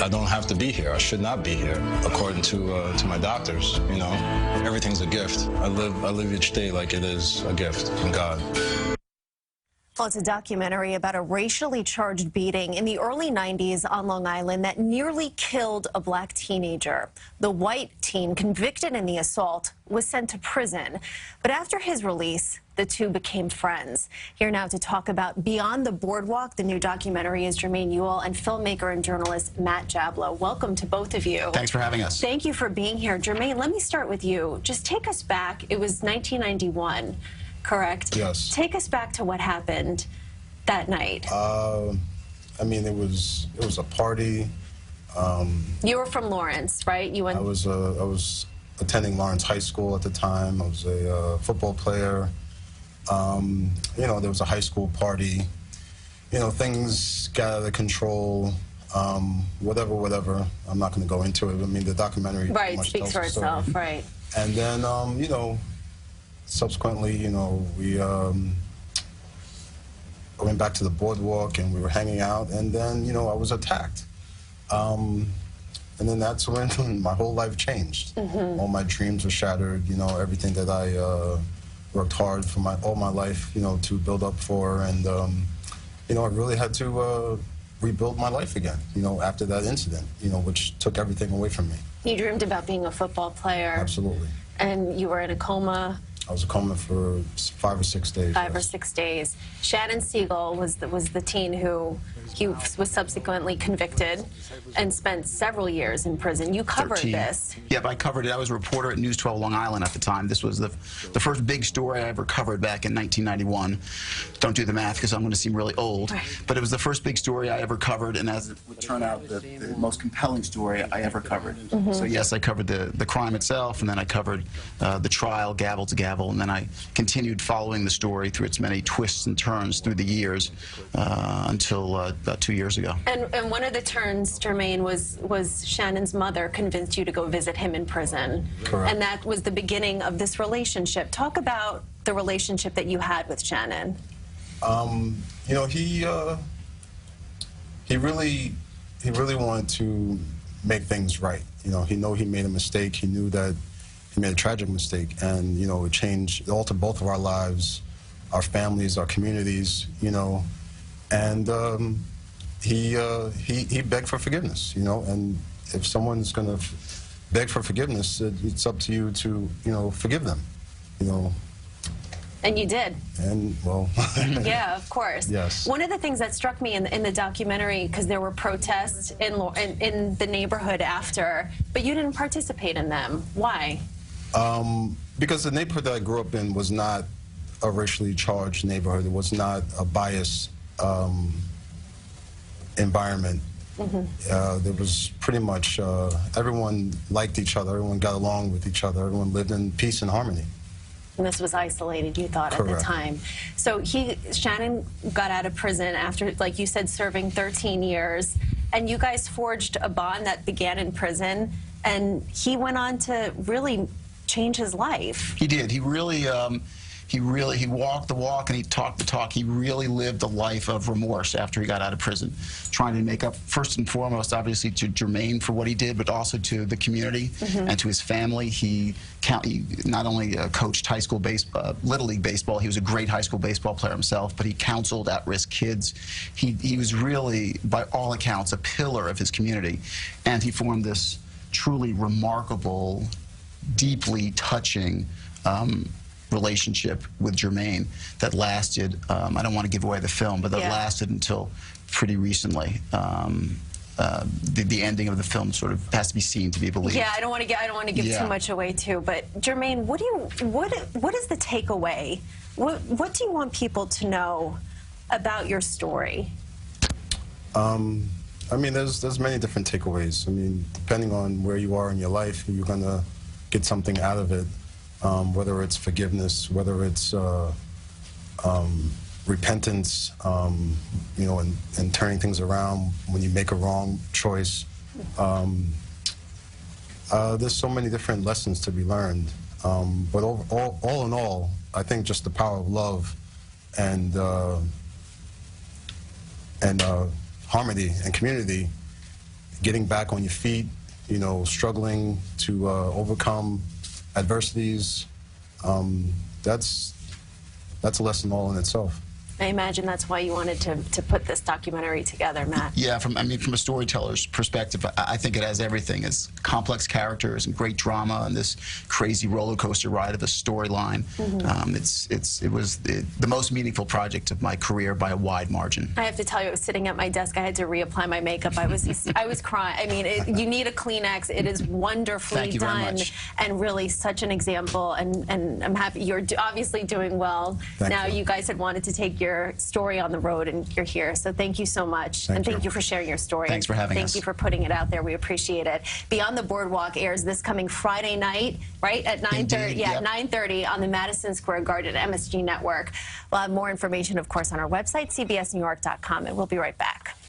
I don't have to be here. I should not be here, according to my doctors. You know, everything's a gift. I live each day like it is a gift from God. Well, it's a documentary about a racially charged beating in the early 90s on Long Island that nearly killed a black teenager. The white teen convicted in the assault was sent to prison. But after his release, the two became friends. Here now to talk about Beyond the Boardwalk, the new documentary, is Jermaine Ewell and filmmaker and journalist Matt Jablow. Welcome to both of you. Thanks for having us. Thank you for being here. Jermaine, let me start with you. Just take us back. It was 1991. Correct? Yes. Take us back to what happened that night. I mean, it was a party. You were from Lawrence, right? You went. I was attending Lawrence High School at the time. I was a football player. You know, there was a high school party. You know, things got out of control. Whatever. I'm not going to go into it. I mean, the documentary right speaks for itself, right? And then, you know, subsequently, you know, we went back to the boardwalk and we were hanging out, and then, you know, I was attacked. And then that's when my whole life changed. Mm-hmm. All my dreams were shattered, you know, everything that I worked hard for all my life, you know, to build up for, and, you know, I really had to rebuild my life again, you know, after that incident, you know, which took everything away from me. You dreamed about being a football player. Absolutely. And you were in a coma. I was a coma for 5 or 6 days. 5 or 6 days. Shannon Siegel was the teen who was subsequently convicted and spent several years in prison. You covered 13. this. Yep, I covered it. I was a reporter at News 12 Long Island at the time. This was the first big story I ever covered back in 1991. Don't do the math because I'm going to seem really old. Right. But it was the first big story I ever covered, and as it would turn out, the most compelling story I ever covered. Mm-hmm. So yes, I covered the crime itself, and then I covered the trial, gavel to gavel, and then I continued following the story through its many twists and turns through the years until about 2 years ago. And one of the turns, Jermaine, was Shannon's mother convinced you to go visit him in prison. Correct. And that was the beginning of this relationship. Talk about the relationship that you had with Shannon. You know, he really wanted to make things right. You know, he made a mistake. He knew that he made a tragic mistake, and, you know, it altered both of our lives, our families, our communities, you know, and he begged for forgiveness, you know, and if someone's going to beg for forgiveness, it's up to you to, you know, forgive them, you know. And you did. And, well... yeah, of course. Yes. One of the things that struck me in the documentary, because there were protests in the neighborhood after, but you didn't participate in them. Why? Because the neighborhood that I grew up in was not a racially charged neighborhood. It was not a biased environment. Mm-hmm. There was pretty much everyone liked each other, everyone got along with each other, everyone lived in peace and harmony. And this was isolated, you thought, Correct. at the time. So Shannon got out of prison after, like you said, serving 13 years, and you guys forged a bond that began in prison, and he went on to really change his life. He did. He walked the walk and he talked the talk. He really lived a life of remorse after he got out of prison, trying to make up, first and foremost, obviously, to Jermaine for what he did, but also to the community and to his family. He not only coached high school Little League baseball, he was a great high school baseball player himself, but he counseled at-risk kids. He was really, by all accounts, a pillar of his community, and he formed this truly remarkable, deeply touching relationship with Jermaine that lasted, I don't want to give away the film, but that lasted until pretty recently. The ending of the film sort of has to be seen to be believed. Yeah, I don't want to give too much away too. But Jermaine, what is the takeaway? What do you want people to know about your story? I mean, there's many different takeaways. I mean, depending on where you are in your life, you're gonna get something out of it. Whether it's forgiveness, whether it's repentance, you know, and turning things around when you make a wrong choice. There's so many different lessons to be learned. But all in all, I think just the power of love and harmony and community getting back on your feet, you know, struggling to overcome adversities. That's a lesson all in itself. I imagine that's why you wanted to put this documentary together, Matt. Yeah, from a storyteller's perspective, I think it has everything. It's complex characters and great drama and this crazy roller coaster ride of a storyline. It was the most meaningful project of my career by a wide margin. I have to tell you, I was sitting at my desk. I had to reapply my makeup. I was crying. I mean, you need a Kleenex. It is wonderfully Thank you done, very much. and really such an example. And I'm happy you're obviously doing well. Thank you. You guys had wanted to take your story on the road, and you're here. So thank you so much, and thank you for sharing your story. Thanks for having us. Thank you for putting it out there. We appreciate it. Beyond the Boardwalk airs this coming Friday night, right at 9:30. Yeah, yep. 9:30 on the Madison Square Garden MSG Network. We'll have more information, of course, on our website, cbsnewyork.com, and we'll be right back.